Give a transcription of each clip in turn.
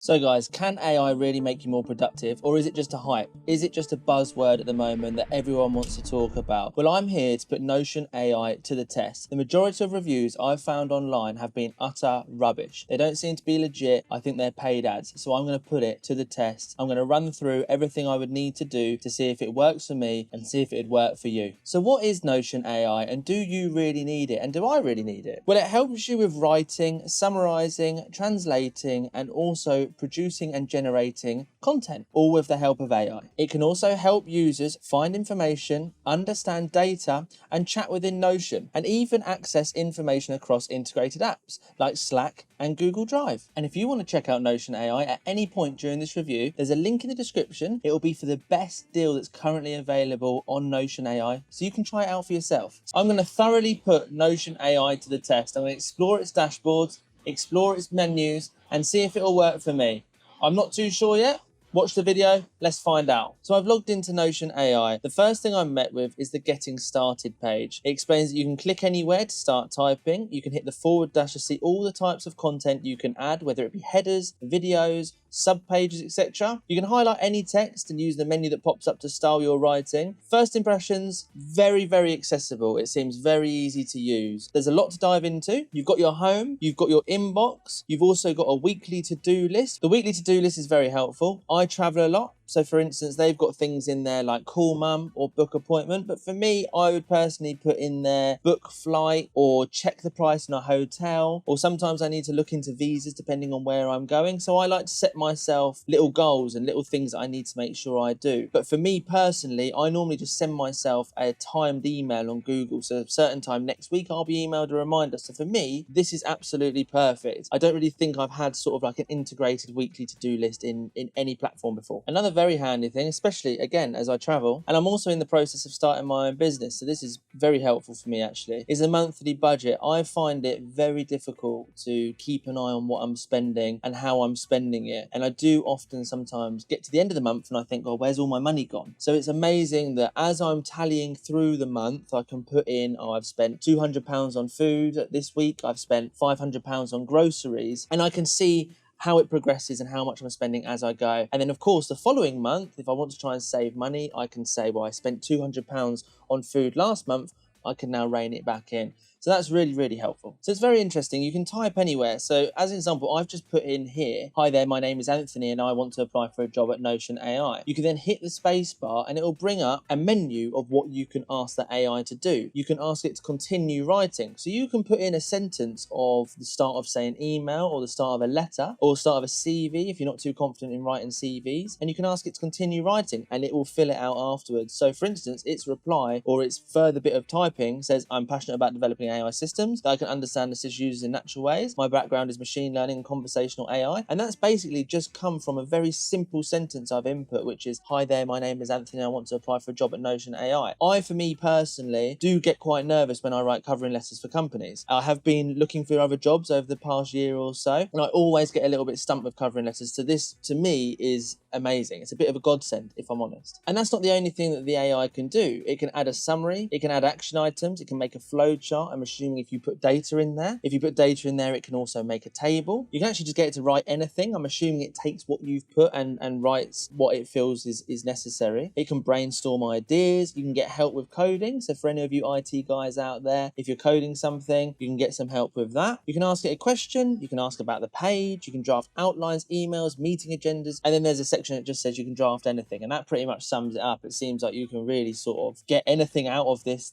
So guys, can AI really make you more productive, or is it just a hype? Is it just a buzzword at the moment that everyone wants to talk about? Well, I'm here to put Notion AI to the test. The majority of reviews I've found online have been utter rubbish. They don't seem to be legit. I think they're paid ads. So I'm going to put it to the test. I'm going to run through everything I would need to do to see if it works for me and see if it'd work for you. So what is Notion AI, and do you really need it? And do I really need it? Well, it helps you with writing, summarizing, translating, and also producing and generating content, all with the help of AI. It can also help users find information, understand data, and chat within Notion, and even access information across integrated apps like Slack and Google Drive. And if you want to check out Notion AI at any point during this review, there's a link in the description. It will be for the best deal that's currently available on Notion AI, so you can try it out for yourself. I'm going to thoroughly put Notion AI to the test. I'm going to explore its dashboards, explore its menus, and see if it'll work for me. I'm not too sure yet. Watch the video, let's find out. So I've logged into Notion AI. The first thing I'm met with is the Getting Started page. It explains that you can click anywhere to start typing. You can hit the forward dash to see all the types of content you can add, whether it be headers, videos, subpages, etc. You can highlight any text and use the menu that pops up to style your writing. First impressions, very accessible. It seems very easy to use. There's a lot to dive into. You've got your home, you've got your inbox, you've also got a weekly to-do list. The weekly to-do list is very helpful. I travel a lot. So for instance, they've got things in there like call mum or book appointment. But for me, I would personally put in there book flight or check the price in a hotel. Or sometimes I need to look into visas depending on where I'm going. So I like to set myself little goals and little things that I need to make sure I do. But for me personally, I normally just send myself a timed email on Google. So at a certain time next week, I'll be emailed a reminder. So for me, this is absolutely perfect. I don't really think I've had sort of like an integrated weekly to-do list in any platform before. Another very handy thing, especially again as I travel, and I'm also in the process of starting my own business, so this is very helpful for me actually, is a monthly budget. I find it very difficult to keep an eye on what I'm spending and how I'm spending it, and I do often sometimes get to the end of the month and I think, oh, where's all my money gone? So it's amazing that as I'm tallying through the month, I can put in, oh, I've spent £200 on food this week, I've spent £500 on groceries, and I can see how it progresses and how much I'm spending as I go. And then of course the following month, if I want to try and save money, I can say, well, I spent £200 on food last month, I can now rein it back in. So that's really helpful. So it's very interesting. You can type anywhere. So as an example, I've just put in here, hi there, my name is Anthony and I want to apply for a job at Notion AI. You can then hit the space bar and it will bring up a menu of what you can ask the AI to do. You can ask it to continue writing. So you can put in a sentence of the start of, say, an email or the start of a letter or the start of a CV if you're not too confident in writing CVs. And you can ask it to continue writing and it will fill it out afterwards. So for instance, its reply or its further bit of typing says, I'm passionate about developing AI systems that I can understand assist users in natural ways. My background is machine learning and conversational AI. And that's basically just come from a very simple sentence I've input, which is, hi there, my name is Anthony, I want to apply for a job at Notion AI. For me personally, do get quite nervous when I write covering letters for companies. I have been looking for other jobs over the past year or so, and I always get a little bit stumped with covering letters. So this, to me, is amazing. It's a bit of a godsend, if I'm honest. And that's not the only thing that the AI can do. It can add a summary, it can add action items, it can make a flow chart. I'm assuming if you put data in there, it can also make a table. You can actually just get it to write anything. I'm assuming it takes what you've put and writes what it feels is necessary. It can brainstorm ideas. You can get help with coding. So for any of you IT guys out there, if you're coding something, you can get some help with that. You can ask it a question. You can ask about the page. You can draft outlines, emails, meeting agendas. And then there's a section that just says you can draft anything. And that pretty much sums it up. It seems like you can really sort of get anything out of this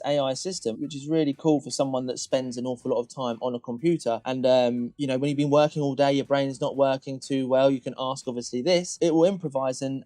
AI system, which is really cool for someone that spends an awful lot of time on a computer. And when you've been working all day, your brain's not working too well, you can ask obviously this. It will improvise and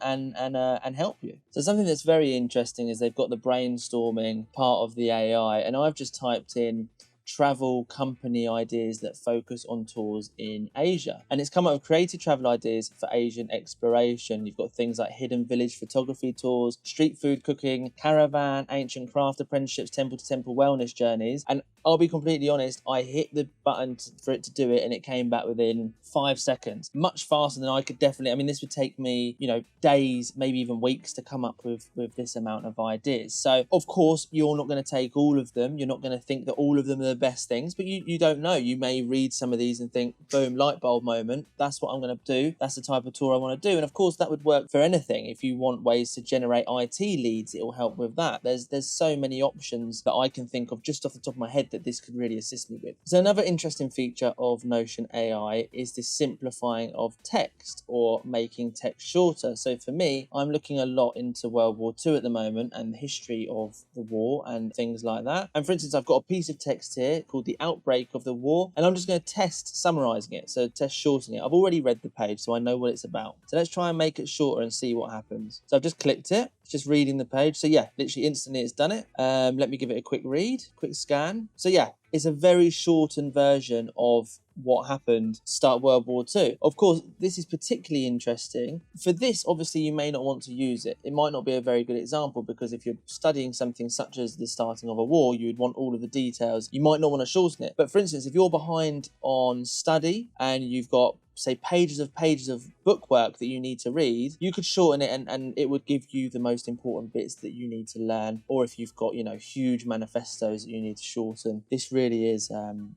help you. So something that's very interesting is they've got the brainstorming part of the AI, and I've just typed in travel company ideas that focus on tours in Asia, and it's come up with creative travel ideas for Asian exploration. You've got things like hidden village photography tours, street food cooking, caravan, ancient craft apprenticeships, temple to temple wellness journeys. And I'll be completely honest, I hit the button for it to do it and it came back within 5 seconds, much faster than I could definitely. I mean, this would take me, days, maybe even weeks to come up with this amount of ideas. So of course you're not going to take all of them. You're not going to think that all of them are the best things, but you don't know. You may read some of these and think, boom, light bulb moment. That's what I'm going to do. That's the type of tour I want to do. And of course that would work for anything. If you want ways to generate IT leads, it will help with that. There's so many options that I can think of just off the top of my head that this could really assist me with. So another interesting feature of Notion AI is the simplifying of text, or making text shorter. So for me, I'm looking a lot into World War II at the moment and the history of the war and things like that. And for instance, I've got a piece of text here called The Outbreak of the War, and I'm just going to test summarizing it. So test shortening it. I've already read the page, so I know what it's about. So let's try and make it shorter and see what happens. So I've just clicked it. It's just reading the page. So yeah, literally instantly it's done it. Let me give it a quick read, quick scan. So yeah, it's a very shortened version of what happened start World War II. Of course, this is particularly interesting. For this, obviously, you may not want to use it. It might not be a very good example, because if you're studying something such as the starting of a war, you would want all of the details. You might not want to shorten it. But for instance, if you're behind on study and you've got, say, pages of bookwork that you need to read, you could shorten it and it would give you the most important bits that you need to learn. Or if you've got, huge manifestos that you need to shorten, this really is,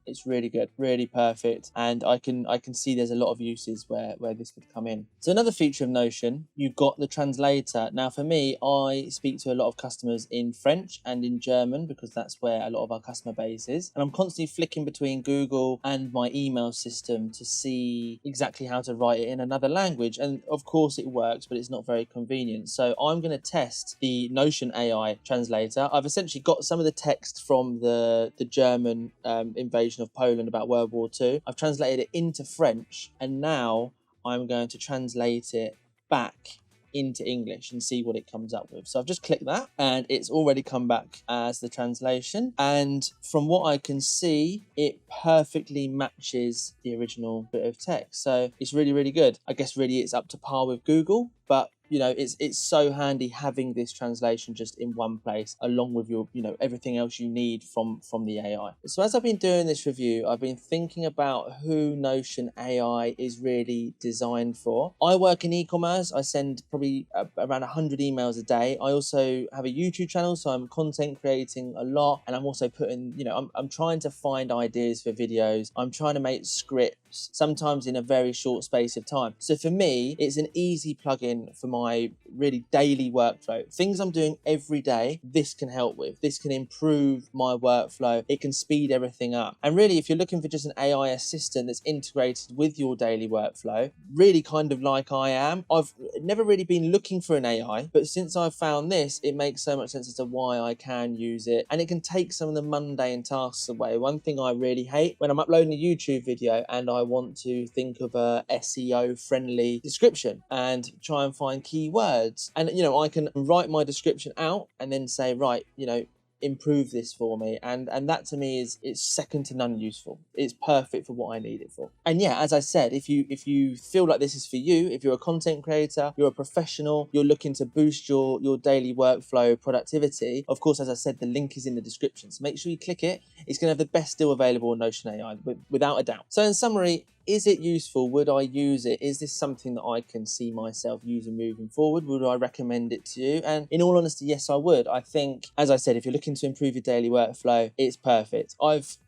it's really good, really perfect. And I can see there's a lot of uses where this would come in. So another feature of Notion, you've got the translator. Now for me, I speak to a lot of customers in French and in German, because that's where a lot of our customer base is. And I'm constantly flicking between Google and my email system to see exactly how to write it in another language. And of course it works, but it's not very convenient. So I'm going to test the Notion AI translator. I've essentially got some of the text from the German invasion of Poland about World War II. I've translated it into French, and now I'm going to translate it back into English and see what it comes up with. So I've just clicked that and it's already come back as the translation. And from what I can see, it perfectly matches the original bit of text. So it's really, really good. I guess really it's up to par with Google, but it's so handy having this translation just in one place, along with your, everything else you need from the AI. So as I've been doing this review, I've been thinking about who Notion AI is really designed for. I work in e-commerce. I send probably around 100 emails a day. I also have a YouTube channel, so I'm content creating a lot, and I'm also putting, I'm trying to find ideas for videos. I'm trying to make scripts, sometimes in a very short space of time. So for me, it's an easy plugin for my really daily workflow. Things I'm doing every day, this can help with. This can improve my workflow. It can speed everything up. And really, if you're looking for just an AI assistant that's integrated with your daily workflow, really kind of like I am, I've never really been looking for an AI, but since I've found this, it makes so much sense as to why I can use it. And it can take some of the mundane tasks away. One thing I really hate when I'm uploading a YouTube video and I want to think of a SEO friendly description and try and find keywords, and I can write my description out and then say, right, improve this for me, and that to me it's second to none useful. It's perfect for what I need it for. And yeah, as I said, if you feel like this is for you, if you're a content creator, you're a professional, you're looking to boost your daily workflow productivity, of course, as I said, the link is in the description, so make sure you click it. It's going to have the best deal available on Notion AI, without a doubt. So in summary, is it useful? Would I use it? Is this something that I can see myself using moving forward? Would I recommend it to you? And in all honesty, yes, I would. I think, as I said, if you're looking to improve your daily workflow, it's perfect. I've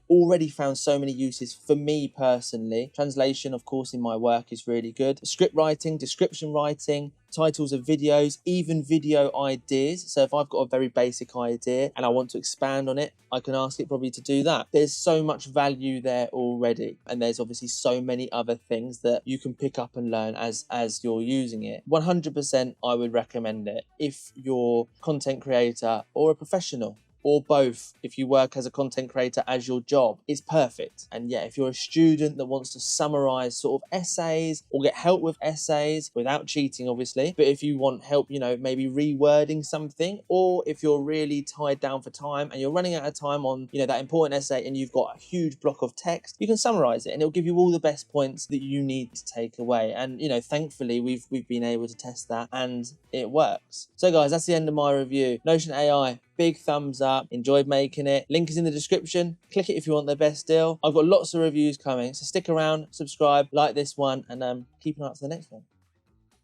already found so many uses for me personally. Translation, of course, in my work is really good. Script writing, description writing, titles of videos, even video ideas. So if I've got a very basic idea and I want to expand on it, I can ask it probably to do that. There's so much value there already. And there's obviously so many other things that you can pick up and learn as you're using it. 100% I would recommend it if you're a content creator or a professional, or both. If you work as a content creator as your job, it's perfect. And yeah, if you're a student that wants to summarize sort of essays or get help with essays without cheating, obviously, but if you want help, maybe rewording something, or if you're really tied down for time and you're running out of time on, that important essay and you've got a huge block of text, you can summarize it and it'll give you all the best points that you need to take away. And, thankfully we've been able to test that and it works. So guys, that's the end of my review. Notion AI, big thumbs up. Enjoyed making it. Link is in the description. Click it if you want the best deal. I've got lots of reviews coming, so stick around, subscribe, like this one, and keep an eye out for the next one.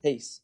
Peace.